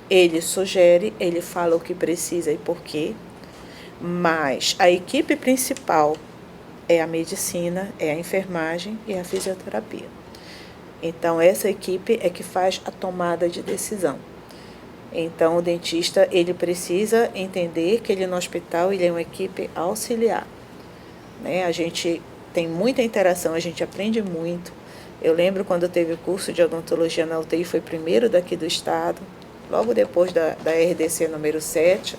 ele sugere, ele fala o que precisa e por quê, mas a equipe principal é a medicina, é a enfermagem e a fisioterapia. Então, essa equipe é que faz a tomada de decisão. Então, o dentista, ele precisa entender que ele no hospital, ele é uma equipe auxiliar, né? A gente tem muita interação, a gente aprende muito. Eu lembro quando teve o curso de odontologia na UTI, foi primeiro daqui do estado, logo depois da RDC número 7,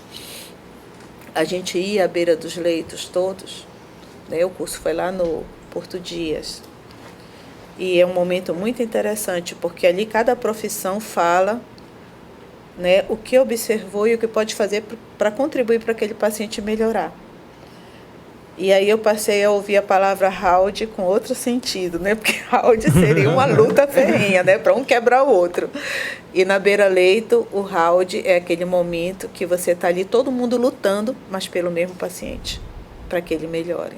a gente ia à beira dos leitos todos, né? O curso foi lá no Porto Dias. E é um momento muito interessante, porque ali cada profissão fala, né, o que observou e o que pode fazer para contribuir para aquele paciente melhorar. E aí eu passei a ouvir a palavra round com outro sentido, né? Porque round seria uma luta ferrenha, né? Para um quebrar o outro. E na beira-leito, o round é aquele momento que você está ali, todo mundo lutando, mas pelo mesmo paciente, para que ele melhore.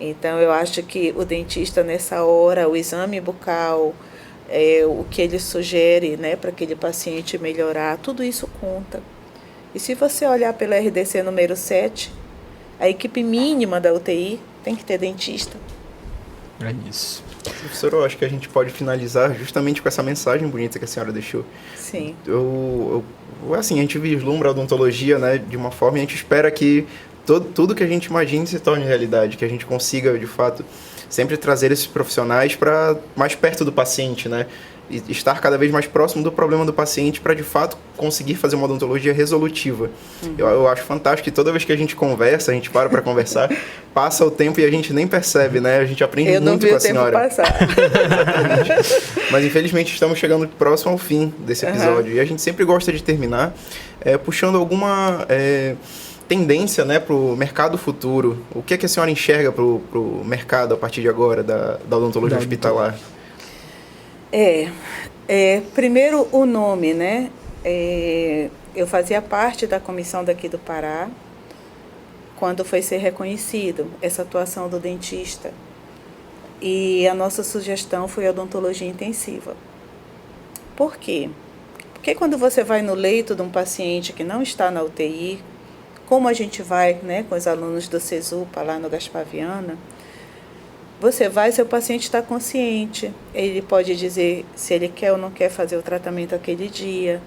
Então, eu acho que o dentista, nessa hora, o exame bucal, o que ele sugere, né, para aquele paciente melhorar, tudo isso conta. E se você olhar pela RDC número 7, a equipe mínima da UTI tem que ter dentista. É isso. Professor, eu acho que a gente pode finalizar justamente com essa mensagem bonita que a senhora deixou. Sim. Assim, a gente vislumbra a odontologia, né, de uma forma e a gente espera que tudo que a gente imagine se torne realidade, que a gente consiga, de fato, sempre trazer esses profissionais para mais perto do paciente, né? E estar cada vez mais próximo do problema do paciente para, de fato, conseguir fazer uma odontologia resolutiva. Eu acho fantástico que toda vez que a gente conversa, a gente para conversar, passa o tempo e a gente nem percebe, né? A gente aprende muito com a senhora. Eu não vi o tempo passar. Mas, infelizmente, estamos chegando próximo ao fim desse episódio. E a gente sempre gosta de terminar puxando alguma tendência, né, para o mercado futuro. O que é que a senhora enxerga para o mercado a partir de agora da odontologia hospitalar? Primeiro o nome, né? Eu fazia parte da comissão daqui do Pará quando foi ser reconhecido essa atuação do dentista. E a nossa sugestão foi a odontologia intensiva. Por quê? Porque quando você vai no leito de um paciente que não está na UTI, como a gente vai, né, com os alunos do CESUPA lá no Gaspar Viana, você vai, seu paciente está consciente, ele pode dizer se ele quer ou não quer fazer o tratamento aquele dia,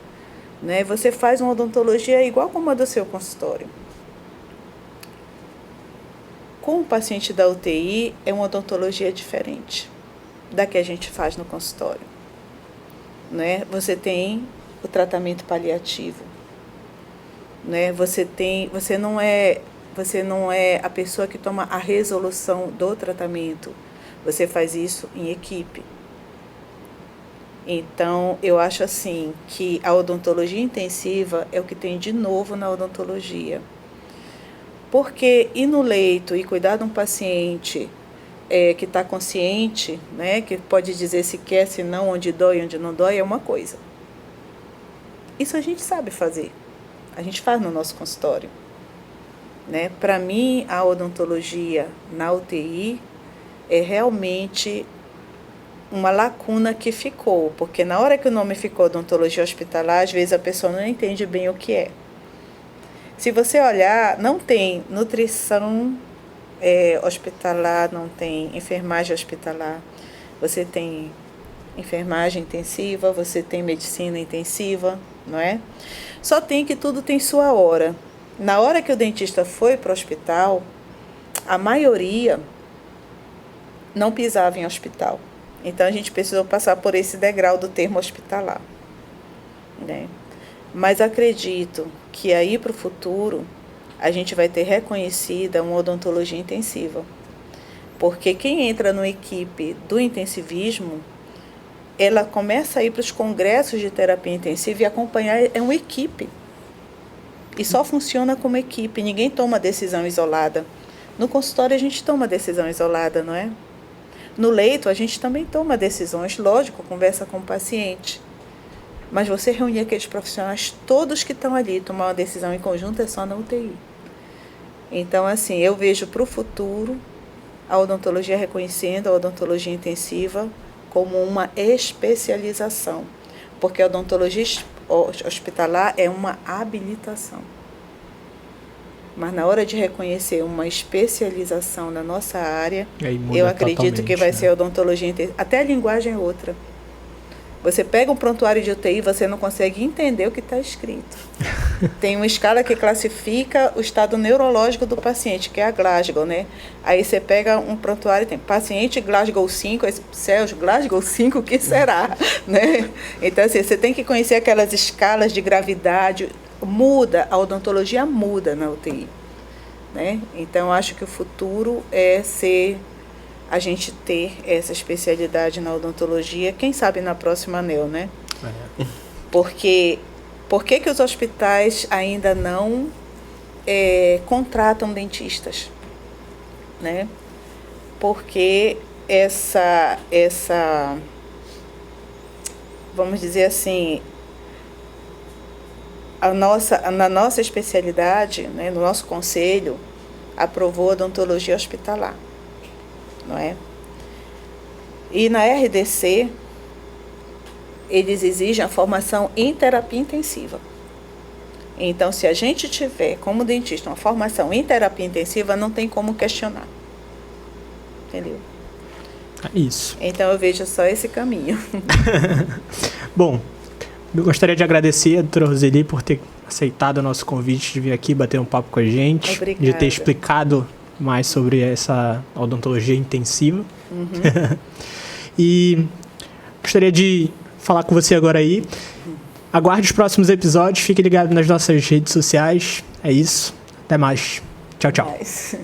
né? Você faz uma odontologia igual como a do seu consultório. Com o paciente da UTI, é uma odontologia diferente da que a gente faz no consultório, né? Você tem o tratamento paliativo, né? Você não é a pessoa que toma a resolução do tratamento. Você faz isso em equipe. Então, eu acho assim que a odontologia intensiva é o que tem de novo na odontologia. Porque ir no leito e cuidar de um paciente que está consciente, né, que pode dizer se quer, se não, onde dói, onde não dói, é uma coisa. Isso a gente sabe fazer. A gente faz no nosso consultório. Né? Para mim, a odontologia na UTI é realmente uma lacuna que ficou, porque na hora que o nome ficou odontologia hospitalar, às vezes a pessoa não entende bem o que é. Se você olhar, não tem nutrição hospitalar, não tem enfermagem hospitalar, você tem enfermagem intensiva, você tem medicina intensiva, não é? Só tem que tudo tem sua hora. Na hora que o dentista foi para o hospital, a maioria não pisava em hospital. Então, a gente precisou passar por esse degrau do termo hospitalar, né? Mas acredito que aí para o futuro, a gente vai ter reconhecida uma odontologia intensiva. Porque quem entra na equipe do intensivismo, ela começa a ir para os congressos de terapia intensiva e acompanhar uma equipe. E só funciona como equipe, ninguém toma decisão isolada. No consultório a gente toma decisão isolada, não é? No leito a gente também toma decisões, lógico, conversa com o paciente. Mas você reunir aqueles profissionais todos que estão ali, tomar uma decisão em conjunto é só na UTI. Então, assim, eu vejo para o futuro a odontologia reconhecendo a odontologia intensiva como uma especialização. Porque a odontologia hospitalar é uma habilitação. Mas na hora de reconhecer uma especialização na nossa área, eu acredito que vai ser a odontologia intensiva. Até a linguagem é outra. Você pega um prontuário de UTI, você não consegue entender o que está escrito. Tem uma escala que classifica o estado neurológico do paciente, que é a Glasgow, né? Aí você pega um prontuário e tem paciente Glasgow 5, Celsius, Glasgow 5, o que será? Né? Então, assim, você tem que conhecer aquelas escalas de gravidade. Muda, a odontologia muda na UTI, né? Então, acho que o futuro é a gente ter essa especialidade na odontologia, quem sabe na próxima ANEL, né? Porque por que os hospitais ainda não contratam dentistas, né? Porque essa, vamos dizer assim, na nossa especialidade, né, no nosso conselho, aprovou a odontologia hospitalar, não é? E na RDC, eles exigem a formação em terapia intensiva. Então, se a gente tiver, como dentista, uma formação em terapia intensiva, não tem como questionar. Entendeu? É isso. Então eu vejo só esse caminho. Bom, eu gostaria de agradecer a doutora Roseli por ter aceitado o nosso convite de vir aqui bater um papo com a gente. Obrigada. De ter explicado mais sobre essa odontologia intensiva. E gostaria de falar com você agora aí. Aguarde os próximos episódios, fique ligado nas nossas redes sociais. É isso. Até mais. Tchau, tchau. Mas...